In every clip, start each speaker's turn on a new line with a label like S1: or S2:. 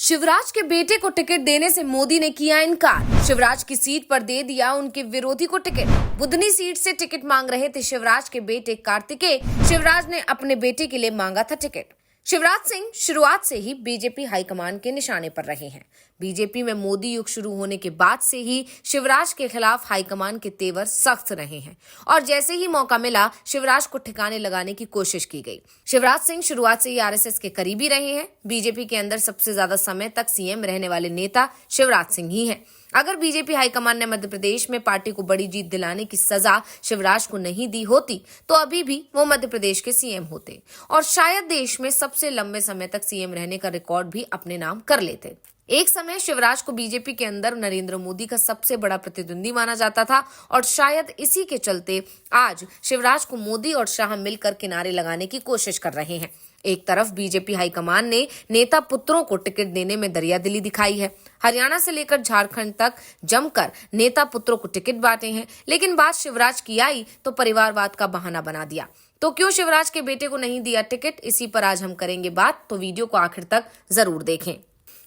S1: शिवराज के बेटे को टिकट देने से मोदी ने किया इनकार। शिवराज की सीट पर दे दिया उनके विरोधी को टिकट। बुधनी सीट से टिकट मांग रहे थे शिवराज के बेटे कार्तिकेय। शिवराज ने अपने बेटे के लिए मांगा था टिकट। शिवराज सिंह शुरुआत से ही बीजेपी हाईकमान के निशाने पर रहे हैं। बीजेपी में मोदी युग शुरू होने के बाद से ही शिवराज के खिलाफ हाईकमान के तेवर सख्त रहे हैं और जैसे ही मौका मिला शिवराज को ठिकाने लगाने की कोशिश की गई। शिवराज सिंह शुरुआत से ही आरएसएस के करीबी रहे हैं। बीजेपी के अंदर सबसे ज्यादा समय तक सीएम रहने वाले नेता शिवराज सिंह ही हैं। अगर बीजेपी हाईकमान ने मध्य प्रदेश में पार्टी को बड़ी जीत दिलाने की सजा शिवराज को नहीं दी होती तो अभी भी वो मध्य प्रदेश के सीएम होते और शायद देश में सबसे लंबे समय तक सीएम रहने का रिकॉर्ड भी अपने नाम कर लेते। एक समय शिवराज को बीजेपी के अंदर नरेंद्र मोदी का सबसे बड़ा प्रतिद्वंदी माना जाता था और शायद इसी के चलते आज शिवराज को मोदी और शाह मिलकर किनारे लगाने की कोशिश कर रहे हैं। एक तरफ बीजेपी हाईकमान ने नेता पुत्रों को टिकट देने में दरियादिली दिखाई है। हरियाणा से लेकर झारखंड तक जमकर नेता पुत्रों को टिकट बांटे हैं, लेकिन बात शिवराज की आई तो परिवारवाद का बहाना बना दिया। तो क्यों शिवराज के बेटे को नहीं दिया टिकट, इसी पर आज हम करेंगे बात, तो वीडियो को आखिर तक जरूर देखें।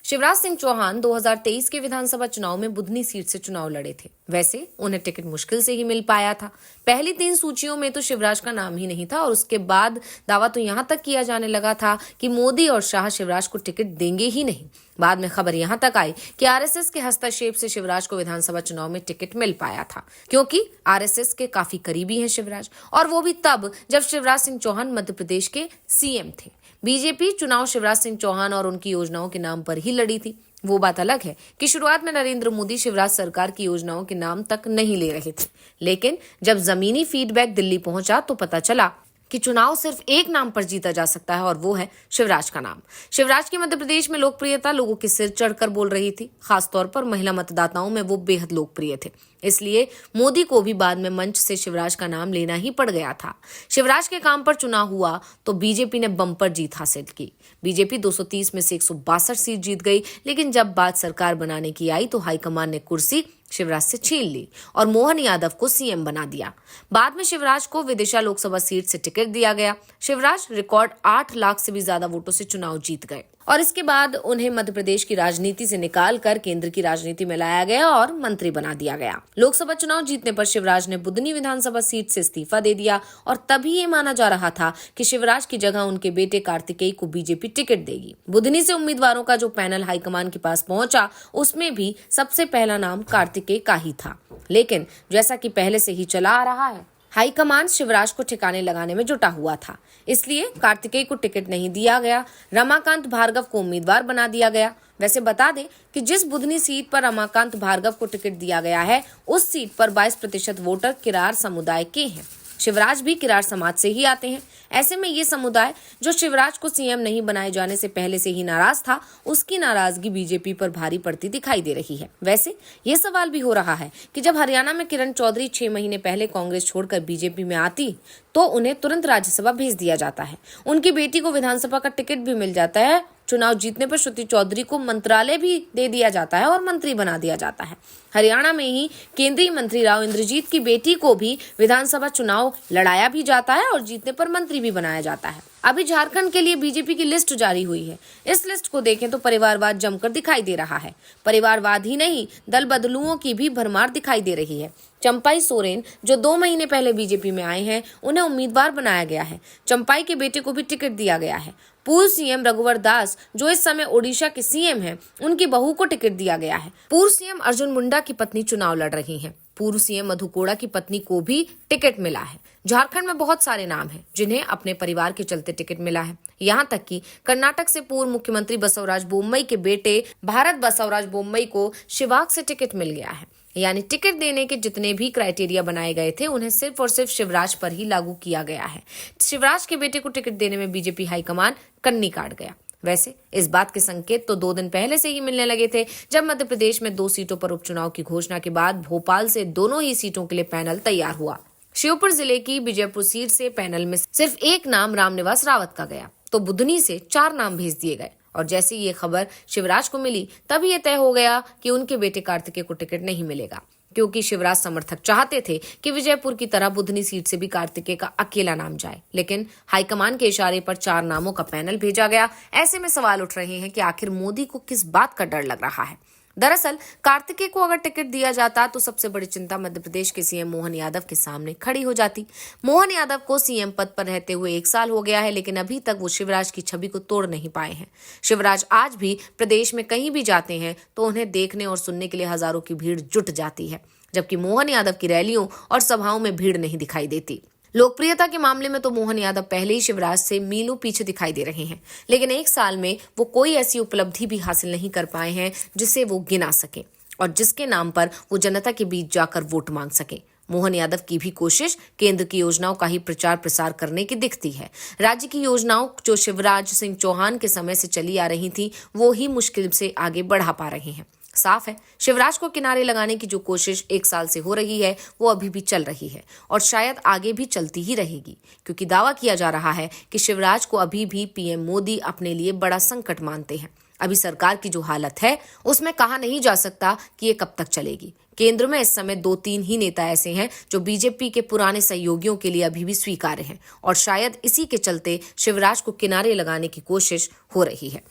S1: शिवराज सिंह चौहान 2023 के विधानसभा चुनाव में बुधनी सीट से चुनाव लड़े थे। वैसे उन्हें टिकट मुश्किल से ही मिल पाया था। पहली 3 सूचियों में तो शिवराज का नाम ही नहीं था और उसके बाद दावा तो यहां तक किया जाने लगा था कि मोदी और शाह शिवराज को टिकट देंगे ही नहीं। बाद में खबर यहां तक आई कि आरएसएस के हस्तक्षेप से शिवराज को विधानसभा चुनाव में टिकट मिल पाया था, क्योंकि आरएसएस के काफी करीबी हैं शिवराज, और वो भी तब जब शिवराज सिंह चौहान मध्य प्रदेश के सीएम थे। बीजेपी चुनाव शिवराज सिंह चौहान और उनकी योजनाओं के नाम पर ही लड़ी थी। वो बात अलग है कि शुरुआत में नरेंद्र मोदी शिवराज सरकार की योजनाओं के नाम तक नहीं ले रहे थे, लेकिन जब जमीनी फीडबैक दिल्ली पहुंचा तो पता चला कि चुनाव सिर्फ एक नाम पर जीता जा सकता है और वो है शिवराज का नाम। शिवराज की मध्य प्रदेश में लोकप्रियता लोगों के सिर चढ़कर बोल रही थी। खासतौर पर महिला मतदाताओं में वो बेहद लोकप्रिय थे। इसलिए मोदी को भी बाद में मंच से शिवराज का नाम लेना ही पड़ गया था। शिवराज के काम पर चुनाव हुआ तो बीजेपी ने बम्पर जीत हासिल की। बीजेपी 230 में से 162 सीट जीत गई, लेकिन जब बात सरकार बनाने की आई तो हाईकमान ने कुर्सी शिवराज से छीन ली और मोहन यादव को सीएम बना दिया। बाद में शिवराज को विदिशा लोकसभा सीट से टिकट दिया गया। शिवराज रिकॉर्ड 8 लाख से भी ज्यादा वोटों से चुनाव जीत गए और इसके बाद उन्हें मध्य प्रदेश की राजनीति से निकालकर केंद्र की राजनीति में लाया गया और मंत्री बना दिया गया। लोकसभा चुनाव जीतने पर शिवराज ने बुधनी विधानसभा सीट से इस्तीफा दे दिया और तभी ये माना जा रहा था कि शिवराज की जगह उनके बेटे कार्तिकेय को बीजेपी टिकट देगी। बुधनी से उम्मीदवारों का जो पैनल हाईकमान के पास पहुंचा उसमें भी सबसे पहला नाम कार्तिकेय का ही था, लेकिन जैसा कि पहले से ही चला आ रहा है, हाईकमान शिवराज को ठिकाने लगाने में जुटा हुआ था। इसलिए कार्तिकेय को टिकट नहीं दिया गया। रमाकांत भार्गव को उम्मीदवार बना दिया गया। वैसे बता दें कि जिस बुधनी सीट पर रमाकांत भार्गव को टिकट दिया गया है उस सीट पर 22% वोटर किरार समुदाय के हैं। शिवराज भी किरार समाज से ही आते हैं। ऐसे में ये समुदाय जो शिवराज को सीएम नहीं बनाए जाने से पहले से ही नाराज था, उसकी नाराजगी बीजेपी पर भारी पड़ती दिखाई दे रही है। वैसे ये सवाल भी हो रहा है कि जब हरियाणा में किरण चौधरी 6 महीने पहले कांग्रेस छोड़कर बीजेपी में आती तो उन्हें तुरंत राज्यसभा भेज दिया जाता है। उनकी बेटी को विधानसभा का टिकट भी मिल जाता है। चुनाव जीतने पर श्रुति चौधरी को मंत्रालय भी दे दिया जाता है और मंत्री बना दिया जाता है। हरियाणा में ही केंद्रीय मंत्री राव इंद्रजीत की बेटी को भी विधानसभा चुनाव लड़ाया भी जाता है और जीतने पर मंत्री भी बनाया जाता है। अभी झारखंड के लिए बीजेपी की लिस्ट जारी हुई है। इस लिस्ट को देखें तो परिवारवाद जमकर दिखाई दे रहा है। परिवारवाद ही नहीं, दल बदलुओं की भी भरमार दिखाई दे रही है। चंपाई सोरेन जो 2 महीने पहले बीजेपी में आए हैं, उन्हें उम्मीदवार बनाया गया है। चंपाई के बेटे को भी टिकट दिया गया है। पूर्व सीएम रघुवर दास जो इस समय ओडिशा के सीएम हैं, उनकी बहू को टिकट दिया गया है। पूर्व सीएम अर्जुन मुंडा की पत्नी चुनाव लड़ रही हैं। पूर्व सीएम मधु कोड़ा की पत्नी को भी टिकट मिला है। झारखंड में बहुत सारे नाम हैं जिन्हें अपने परिवार के चलते टिकट मिला है। यहाँ तक कि कर्नाटक से पूर्व मुख्यमंत्री बसवराज बोम्मई के बेटे भारत बसवराज बोम्मई को शिवाग से टिकट मिल गया है। यानी टिकट देने के जितने भी क्राइटेरिया बनाए गए थे उन्हें सिर्फ और सिर्फ शिवराज पर ही लागू किया गया है। शिवराज के बेटे को टिकट देने में बीजेपी हाईकमान कन्नी काट गया। वैसे इस बात के संकेत तो 2 दिन पहले से ही मिलने लगे थे, जब मध्य प्रदेश में 2 सीटों पर उपचुनाव की घोषणा के बाद भोपाल से दोनों ही सीटों के लिए पैनल तैयार हुआ। श्योपुर जिले की विजयपुर सीट से पैनल में सिर्फ एक नाम रामनिवास रावत का गया, तो बुधनी से 4 नाम भेज दिए गए और जैसे ये खबर शिवराज को मिली तब ये तय हो गया कि उनके बेटे कार्तिकेय को टिकट नहीं मिलेगा। क्योंकि शिवराज समर्थक चाहते थे कि विजयपुर की तरह बुधनी सीट से भी कार्तिकेय का अकेला नाम जाए, लेकिन हाईकमान के इशारे पर 4 नामों का पैनल भेजा गया। ऐसे में सवाल उठ रहे हैं कि आखिर मोदी को किस बात का डर लग रहा है। दरअसल कार्तिकेय को अगर टिकट दिया जाता तो सबसे बड़ी चिंता मध्य प्रदेश के सीएम मोहन यादव के सामने खड़ी हो जाती। मोहन यादव को सीएम पद पर रहते हुए 1 साल हो गया है, लेकिन अभी तक वो शिवराज की छवि को तोड़ नहीं पाए हैं। शिवराज आज भी प्रदेश में कहीं भी जाते हैं तो उन्हें देखने और सुनने के लिए हजारों की भीड़ जुट जाती है, जबकि मोहन यादव की रैलियों और सभाओं में भीड़ नहीं दिखाई देती। लोकप्रियता के मामले में तो मोहन यादव पहले ही शिवराज से मीलों पीछे दिखाई दे रहे हैं, लेकिन 1 साल में वो कोई ऐसी उपलब्धि भी हासिल नहीं कर पाए हैं जिसे वो गिना सके और जिसके नाम पर वो जनता के बीच जाकर वोट मांग सके। मोहन यादव की भी कोशिश केंद्र की योजनाओं का ही प्रचार प्रसार करने की दिखती है। राज्य की योजनाओं जो शिवराज सिंह चौहान के समय से चली आ रही थी वो ही मुश्किल से आगे बढ़ा पा रहे हैं। साफ है, शिवराज को किनारे लगाने की जो कोशिश 1 साल से हो रही है वो अभी भी चल रही है और शायद आगे भी चलती ही रहेगी, क्योंकि दावा किया जा रहा है कि शिवराज को अभी भी पीएम मोदी अपने लिए बड़ा संकट मानते हैं। अभी सरकार की जो हालत है उसमें कहा नहीं जा सकता कि ये कब तक चलेगी। केंद्र में इस समय 2-3 ही नेता ऐसे हैं जो बीजेपी के पुराने सहयोगियों के लिए अभी भी स्वीकार्य हैं और शायद इसी के चलते शिवराज को किनारे लगाने की कोशिश हो रही है।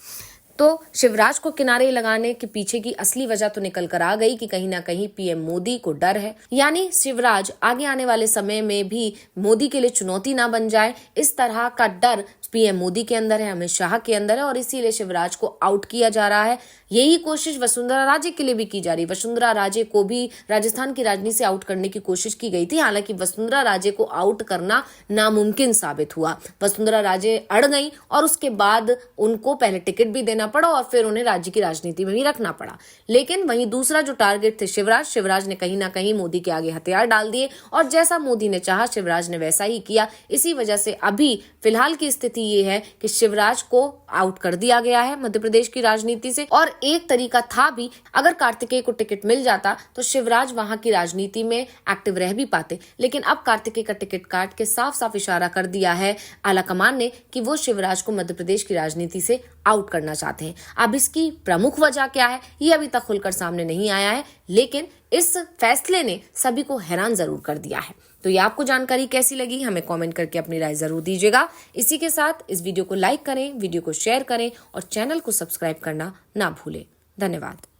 S1: तो शिवराज को किनारे लगाने के पीछे की असली वजह तो निकल कर आ गई कि कहीं ना कहीं पीएम मोदी को डर है, यानी शिवराज आगे आने वाले समय में भी मोदी के लिए चुनौती ना बन जाए, इस तरह का डर पीएम मोदी के अंदर है, अमित शाह के अंदर है और इसीलिए शिवराज को आउट किया जा रहा है। यही कोशिश वसुंधरा राजे के लिए भी की जा रही। वसुंधरा राजे को भी राजस्थान की राजनीति से आउट करने की कोशिश की गई थी, हालांकि वसुंधरा राजे को आउट करना नामुमकिन साबित हुआ। वसुंधरा राजे अड़ गई और उसके बाद उनको पहले टिकट भी देना पड़ा और फिर उन्हें राज्य की राजनीति में भी रखना पड़ा। लेकिन वहीं दूसरा जो टारगेट थे शिवराज ने कहीं ना कहीं मोदी के आगे हथियार डाल दिए और जैसा मोदी ने चाहा शिवराज ने वैसा ही किया। इसी वजह से अभी फिलहाल की स्थिति ये है कि शिवराज को आउट कर दिया गया है मध्य प्रदेश की राजनीति से। और एक तरीका था भी, अगर कार्तिकेय को टिकट मिल जाता तो शिवराज वहां की राजनीति में एक्टिव रह भी पाते, लेकिन अब कार्तिकेय का टिकट काट के साफ साफ इशारा कर दिया है आलाकमान ने कि वो शिवराज को मध्य प्रदेश की राजनीति से आउट करना चाहते हैं। अब इसकी प्रमुख वजह क्या है ये अभी तक खुलकर सामने नहीं आया है, लेकिन इस फैसले ने सभी को हैरान जरूर कर दिया है। तो ये आपको जानकारी कैसी लगी हमें कमेंट करके अपनी राय जरूर दीजिएगा। इसी के साथ इस वीडियो को लाइक करें, वीडियो को शेयर करें और चैनल को सब्सक्राइब करना ना भूलें। धन्यवाद।